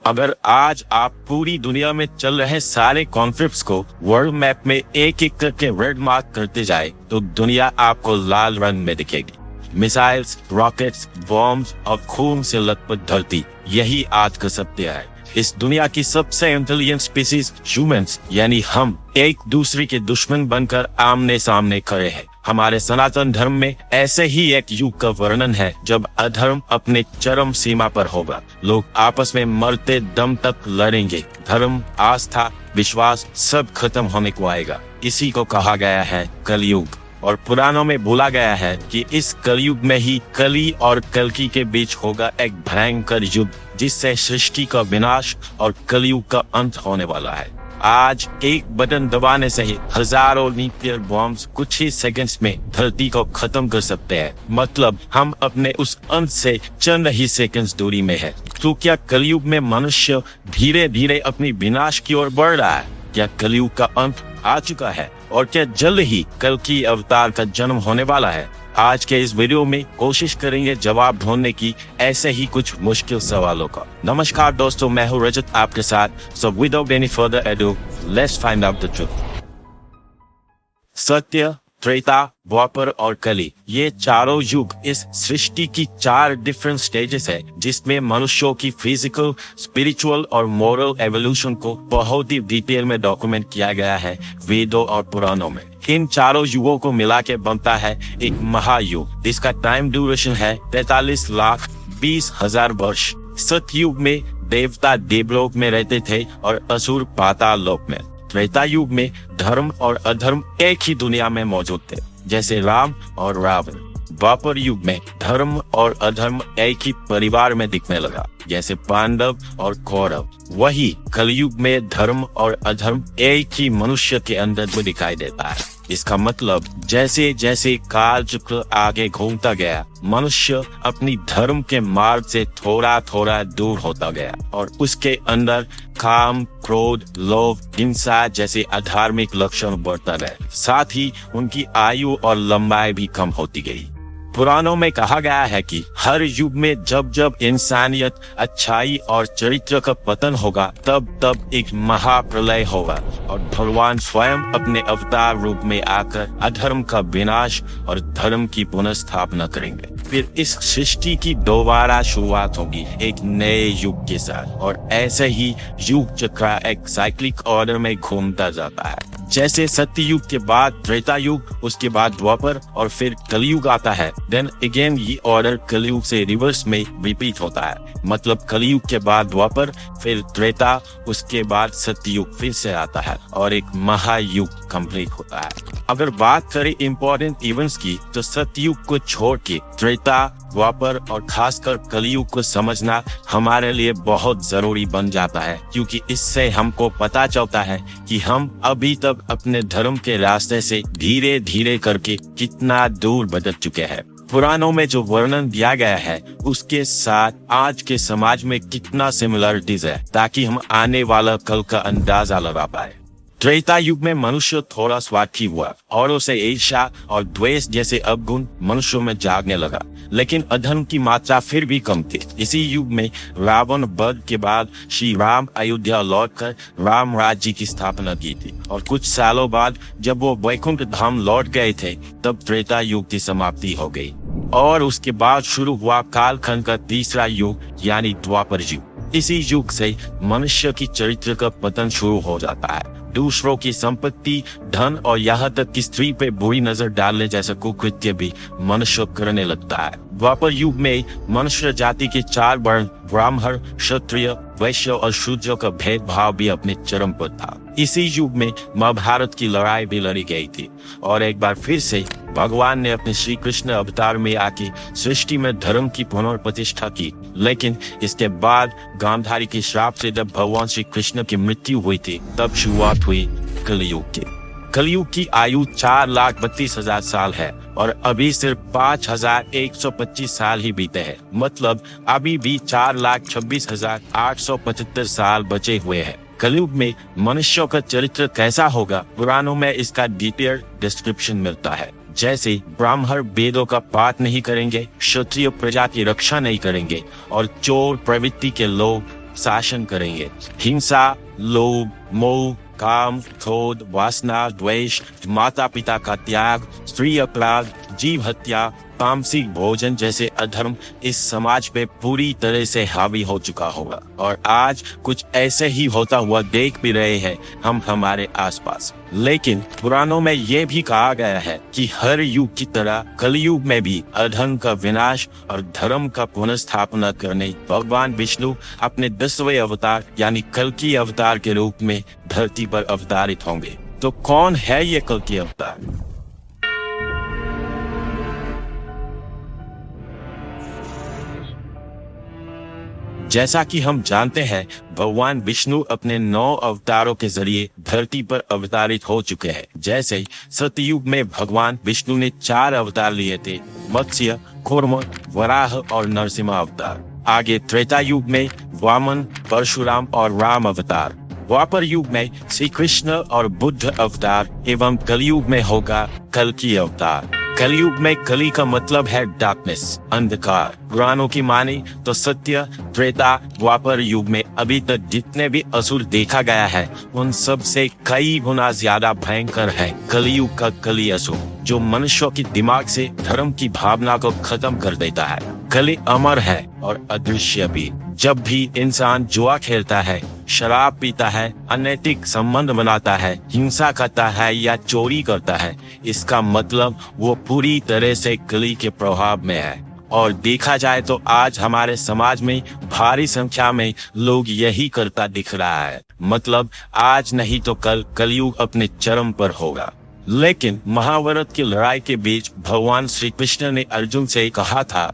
अगर आज आप पूरी दुनिया में चल रहे सारे कॉन्फ्लिक्ट्स को वर्ल्ड मैप में एक एक करके रेड मार्क करते जाए तो दुनिया आपको लाल रंग में दिखेगी। मिसाइल्स, रॉकेट्स, बॉम्ब्स और खून से लथपथ धरती, यही आज का सत्य है। इस दुनिया की सबसे इंटेलिजेंट स्पीसीज ह्यूमंस यानी हम एक दूसरे के दुश्मन बनकर आमने सामने खड़े हैं। हमारे सनातन धर्म में ऐसे ही एक युग का वर्णन है जब अधर्म अपने चरम सीमा पर होगा। लोग आपस में मरते दम तक लड़ेंगे। धर्म, आस्था, विश्वास सब खत्म होने को आएगा। इसी को कहा गया है कलयुग। और पुराणों में बोला गया है कि इस कलयुग में ही कली और कल्कि के बीच होगा एक भयंकर युद्ध, जिससे सृष्टि का विनाश और कलयुग का अंत होने वाला है। आज एक बटन दबाने से ही हजारों न्यूक्लियर बॉम्ब्स कुछ ही सेकंड्स में धरती को खत्म कर सकते हैं। मतलब हम अपने उस अंत से चंद ही सेकंड्स दूरी में है। तो क्या कलयुग में मनुष्य धीरे धीरे अपनी विनाश की ओर बढ़ रहा है? क्या कलयुग का अंत आ चुका है? और क्या जल्द ही कल्कि अवतार का जन्म होने वाला है? आज के इस वीडियो में कोशिश करेंगे जवाब ढूंढने की ऐसे ही कुछ मुश्किल सवालों का। नमस्कार दोस्तों, मैं हूं रजत आपके साथ। So without any further edu, let's find out the truth. सत्य, त्रेता, द्वापर और कली, ये चारों युग इस सृष्टि की 4 डिफरेंट स्टेजेस है जिसमें मनुष्यों की फिजिकल, स्पिरिचुअल और मोरल एवोल्यूशन को बहुत ही डिटेल में डॉक्यूमेंट किया गया है वेदों और पुराणों में। इन चारों युगों को मिला के बनता है एक महायुग, जिसका टाइम ड्यूरेशन है 43,20,000 वर्ष। सतयुग में देवता देवलोक में रहते थे और असुर पाताल लोक में। त्रेता युग में धर्म और अधर्म एक ही दुनिया में मौजूद थे, जैसे राम और रावण। द्वापर युग में धर्म और अधर्म एक ही परिवार में दिखने लगा, जैसे पांडव और कौरव। वही कलयुग में धर्म और अधर्म एक ही मनुष्य के अंदर भी दिखाई देता है। इसका मतलब जैसे जैसे काल चक्र आगे घूमता गया, मनुष्य अपनी धर्म के मार्ग से थोड़ा थोड़ा दूर होता गया और उसके अंदर काम, क्रोध, लोभ, हिंसा जैसे अधार्मिक लक्षण बढ़ता गया। साथ ही उनकी आयु और लंबाई भी कम होती गई। पुराणों में कहा गया है कि हर युग में जब जब इंसानियत, अच्छाई और चरित्र का पतन होगा, तब तब एक महाप्रलय होगा और भगवान स्वयं अपने अवतार रूप में आकर अधर्म का विनाश और धर्म की पुनर्स्थापना करेंगे। फिर इस सृष्टि की दोबारा शुरुआत होगी एक नए युग के साथ, और ऐसे ही युग चक्र एक साइक्लिक ऑर्डर में घूमता जाता है। जैसे सत्ययुग के बाद त्रेता युग, उसके बाद द्वापर और फिर कलयुग आता है। देन अगेन ये ऑर्डर कलयुग से रिवर्स में रिपीट होता है। मतलब कलयुग के बाद द्वापर, फिर त्रेता, उसके बाद सत्ययुग फिर से आता है और एक महायुग कंप्लीट होता है। अगर बात करें इम्पोर्टेंट इवेंट्स की, तो सत्ययुग को छोड़ के त्रेता, द्वापर और खासकर कलयुग को समझना हमारे लिए बहुत जरूरी बन जाता है, क्योंकि इससे हमको पता चलता है कि हम अभी तक अपने धर्म के रास्ते से धीरे धीरे करके कितना दूर बढ़ चुके हैं। पुराणों में जो वर्णन दिया गया है उसके साथ आज के समाज में कितना सिमिलरिटीज है, ताकि हम आने वाला कल का अंदाजा लगा पाए। त्रेता युग में मनुष्य थोड़ा स्वार्थी हुआ और उसे ईर्ष्या और द्वेष जैसे अवगुण मनुष्यों में जागने लगा, लेकिन अधर्म की मात्रा फिर भी कम थी। इसी युग में रावण वध के बाद श्री राम अयोध्या लौटकर राम राज्य की स्थापना की थी, और कुछ सालों बाद जब वो वैकुंठ धाम लौट गए थे, तब त्रेता युग की समाप्ति हो गई और उसके बाद शुरू हुआ कालखंड का तीसरा युग यानी द्वापर युग। इसी युग से मनुष्य की चरित्र का पतन शुरू हो जाता है। दूसरों की संपत्ति, धन और यहाँ तक कि स्त्री पे बुरी नजर डालने जैसा कुकृत्य भी मनुष्य करने लगता है। द्वापर युग में मनुष्य जाति के 4 वर्ण ब्राह्मण, क्षत्रिय, वैश्य और शूद्र का भेदभाव भी अपने चरम पर था। इसी युग में महाभारत की लड़ाई भी लड़ी गई थी और एक बार फिर से भगवान ने अपने श्री कृष्ण अवतार में आके सृष्टि में धर्म की पुनर्प्रतिष्ठा की। लेकिन इसके बाद गांधारी के श्राप से जब भगवान श्री कृष्ण की मृत्यु हुई थी, तब शुरुआत हुई कलयुग की। कलयुग की आयु 4,32,000 साल है और अभी सिर्फ 5,125 साल ही बीते हैं। मतलब अभी भी 4,26,875 साल बचे हुए हैं। कलयुग में मनुष्यों का चरित्र कैसा होगा, पुराणों में इसका डिटेल डिस्क्रिप्शन मिलता है। जैसे ब्राह्मण वेदों का पाठ नहीं करेंगे, क्षत्रिय प्रजा की रक्षा नहीं करेंगे और चोर प्रवृत्ति के लोग शासन करेंगे। हिंसा, लोभ, मोह, काम, क्रोध, वासना, द्वेष, माता पिता का त्याग, स्त्री अपराध, जीव हत्या, तामसिक भोजन जैसे अधर्म इस समाज पे पूरी तरह से हावी हो चुका होगा। और आज कुछ ऐसे ही होता हुआ देख भी रहे हैं हम हमारे आसपास। लेकिन पुराणों में ये भी कहा गया है कि हर युग की तरह कलयुग में भी अधर्म का विनाश और धर्म का पुनर्स्थापना करने भगवान विष्णु अपने 10वें अवतार यानी कल्कि अवतार के रूप में धरती पर अवतारित होंगे। तो कौन है ये कल्कि अवतार? जैसा कि हम जानते हैं, भगवान विष्णु अपने 9 अवतारों के जरिए धरती पर अवतारित हो चुके हैं। जैसे सतयुग में भगवान विष्णु ने 4 अवतार लिए थे, मत्स्य, कूर्म, वराह और नरसिंह अवतार। आगे त्रेता युग में वामन, परशुराम और राम अवतार। द्वापर युग में श्री कृष्ण और बुद्ध अवतार एवं कलयुग में होगा कल्कि अवतार। कलयुग में कली का मतलब है डार्कनेस, अंधकार। पुराणों की माने तो सत्य, त्रेता, द्वापर युग में अभी तक जितने भी असुर देखा गया है उन सब से कई गुना ज्यादा भयंकर है कलयुग का कली असुर, जो मनुष्यों की दिमाग से धर्म की भावना को खत्म कर देता है। कली अमर है और अदृश्य भी। जब भी इंसान जुआ खेलता है, शराब पीता है, अनैतिक संबंध बनाता है, हिंसा करता है या चोरी करता है, इसका मतलब वो पूरी तरह से कली के प्रभाव में है। और देखा जाए तो आज हमारे समाज में भारी संख्या में लोग यही करता दिख रहा है। मतलब आज नहीं तो कल कलयुग अपने चरम पर होगा। लेकिन महाभारत की लड़ाई के बीच भगवान श्री कृष्ण ने अर्जुन से कहा था,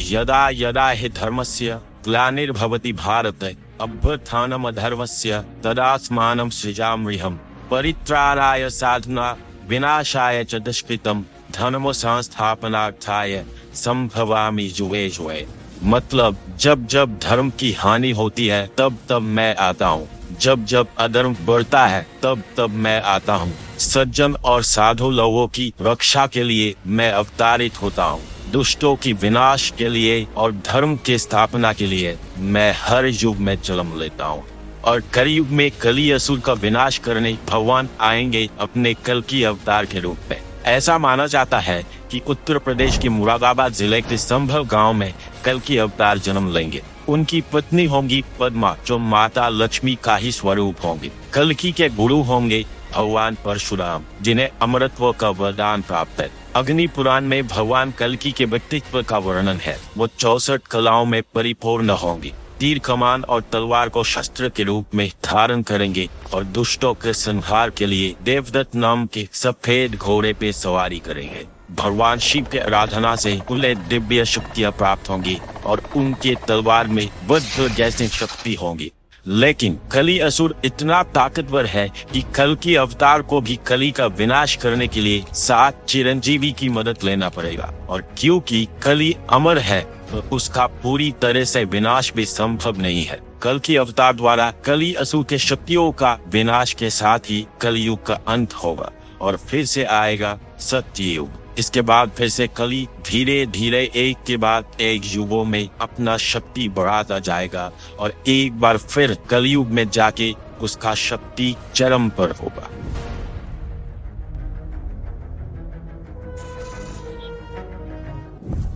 यदा यदा हि धर्मस्य ग्लानिर्भवति भारत अभ्युत्थानम् अधर्मस्य तदात्मानं सृजाम्यहम् परित्राणाय साधुनां विनाशाय च दुष्कृतम् धर्म संस्थापनार्थाय संभवामि युगे युगे। मतलब जब जब धर्म की हानि होती है तब तब मैं आता हूँ, जब जब अधर्म बढ़ता है तब तब मैं आता हूँ। सज्जन और साधु लोगों की रक्षा के लिए मैं अवतारित होता हूँ। दुष्टों की विनाश के लिए और धर्म की स्थापना के लिए मैं हर युग में जन्म लेता हूँ। और कलयुग में कली असुर का विनाश करने भगवान आएंगे अपने कल्कि अवतार के रूप में। ऐसा माना जाता है कि उत्तर प्रदेश के मुरादाबाद जिले के संभल गांव में कल्कि अवतार जन्म लेंगे। उनकी पत्नी होंगी पद्मा, जो माता लक्ष्मी का ही स्वरूप होंगे। कल्कि के गुरु होंगे भगवान परशुराम, जिन्हें अमरत्व का वरदान प्राप्त है। अग्नि पुराण में भगवान कल्कि के व्यक्तित्व का वर्णन है। वो 64 कलाओं में परिपूर्ण होंगे। तीर, कमान और तलवार को शस्त्र के रूप में धारण करेंगे और दुष्टों के संहार के लिए देवदत्त नाम के सफेद घोड़े पे सवारी करेंगे। भगवान शिव के आराधना से उन्हें दिव्य शक्तियां प्राप्त होंगी और उनके तलवार में वज्र जैसी शक्ति होंगी। लेकिन कली असुर इतना ताकतवर है कि कल्कि अवतार को भी कली का विनाश करने के लिए 7 चिरंजीवी की मदद लेना पड़ेगा। और क्योंकि कली अमर है तो उसका पूरी तरह से विनाश भी संभव नहीं है। कल्कि अवतार द्वारा कली असुर के शक्तियों का विनाश के साथ ही कलयुग का अंत होगा और फिर से आएगा सत्ययुग। इसके बाद फिर से कली धीरे धीरे एक के बाद एक युगों में अपना शक्ति बढ़ाता जाएगा और एक बार फिर कलयुग में जाके उसका शक्ति चरम पर होगा।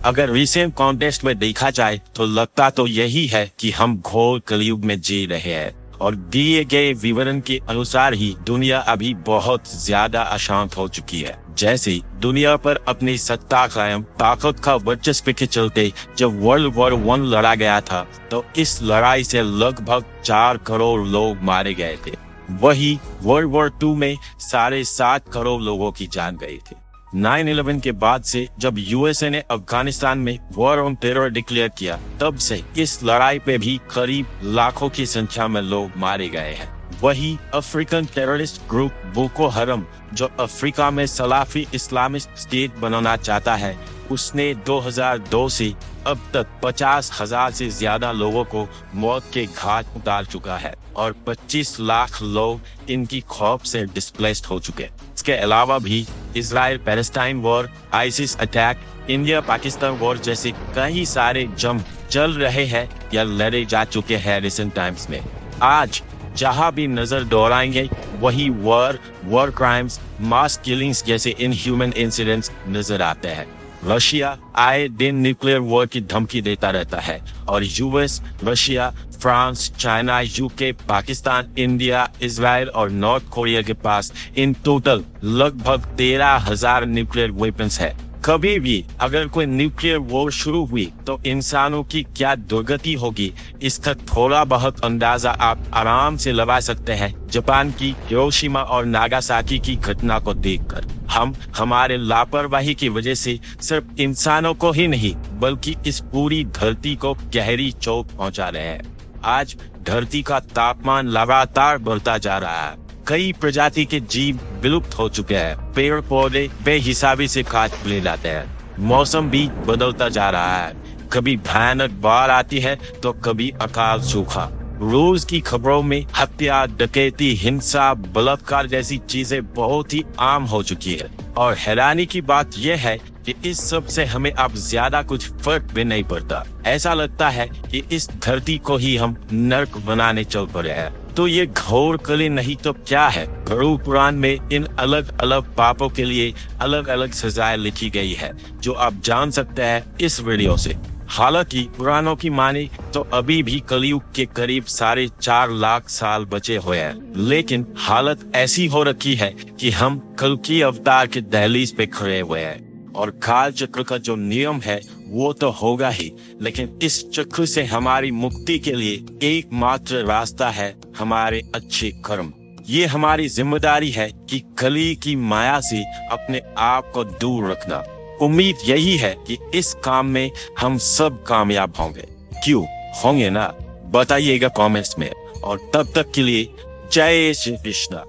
अगर रिसेंट कॉन्टेक्स्ट में देखा जाए तो लगता तो यही है कि हम घोर कलयुग में जी रहे हैं। और दिए गए विवरण के अनुसार ही दुनिया अभी बहुत ज्यादा अशांत हो चुकी है। जैसे दुनिया पर अपनी सत्ता कायम ताकत का वर्चस्व के चलते जब वर्ल्ड वॉर 1 लड़ा गया था तो इस लड़ाई से लगभग 4 करोड़ लोग मारे गए थे। वही वर्ल्ड वॉर 2 में 7.5 करोड़ लोगों की जान गई थी। 9/11 के बाद से जब यूएसए ने अफगानिस्तान में वॉर ऑन टेरर डिक्लेयर किया, तब से इस लड़ाई पे भी करीब लाखों की संख्या में लोग मारे गए हैं। वही अफ्रीकन टेररिस्ट ग्रुप बोको हरम, जो अफ्रीका में सलाफी इस्लामिक स्टेट बनाना चाहता है, उसने 2002 से अब तक 50,000 से ज्यादा लोगों को मौत के घाट उतार चुका है और 25 लाख लोग इनकी खौफ से डिस्प्लेस्ड हो चुके हैं। इसके अलावा भी Israel Palestine war, ISIS attack, India Pakistan war जैसे कई सारे जंग चल रहे हैं या लड़े जा चुके हैं रिसेंट टाइम्स में। आज जहां भी नजर दौड़ाएंगे वही वॉर क्राइम्स, मास किलिंग्स जैसे इनह्यूमन इंसिडेंट्स नजर आते हैं। रशिया आए दिन न्यूक्लियर वॉर की धमकी देता रहता है और US, Russia, France, China, UK, Pakistan, India, Israel और नॉर्थ कोरिया के पास इन टोटल लगभग 13,000 न्यूक्लियर वेपन्स है। कभी भी अगर कोई न्यूक्लियर वॉर शुरू हुई तो इंसानों की क्या दुर्गति होगी, इसका थोड़ा बहुत अंदाजा आप आराम से लगा सकते हैं जापान की हिरोशिमा और नागासाकी की घटना को देखकर। हम हमारे लापरवाही की वजह से सिर्फ इंसानों को ही नहीं बल्कि इस पूरी धरती को गहरी चोट पहुंचा रहे हैं। आज धरती का तापमान लगातार बढ़ता जा रहा है। कई प्रजाति के जीव विलुप्त हो चुके हैं। पेड़ पौधे बेहिसाबी से काट ले जाते हैं। मौसम भी बदलता जा रहा है। कभी भयानक बाढ़ आती है तो कभी अकाल सूखा। रोज की खबरों में हत्या, डकैती, हिंसा, बलात्कार जैसी चीजें बहुत ही आम हो चुकी है। और हैरानी की बात यह है कि इस सब से हमें अब ज्यादा कुछ फर्क भी नहीं पड़ता। ऐसा लगता है कि इस धरती को ही हम नर्क बनाने चल पड़े हैं। तो ये घोर कली नहीं तो क्या है? गरुड़ पुराण में इन अलग अलग पापों के लिए अलग अलग सजाएं लिखी गई है जो आप जान सकते हैं इस वीडियो से। हालांकि पुराणों की माने तो अभी भी कलयुग के करीब 4.5 लाख साल बचे हुए हैं, लेकिन हालत ऐसी हो रखी है कि हम कल की अवतार के दहलीज पे खड़े हुए हैं। और काल चक्र का जो नियम है वो तो होगा ही, लेकिन इस चक्र से हमारी मुक्ति के लिए एकमात्र रास्ता है हमारे अच्छे कर्म। ये हमारी जिम्मेदारी है कि कली की माया से अपने आप को दूर रखना। उम्मीद यही है कि इस काम में हम सब कामयाब होंगे। क्यों होंगे ना? बताइएगा कमेंट्स में। और तब तक के लिए जय श्री कृष्णा।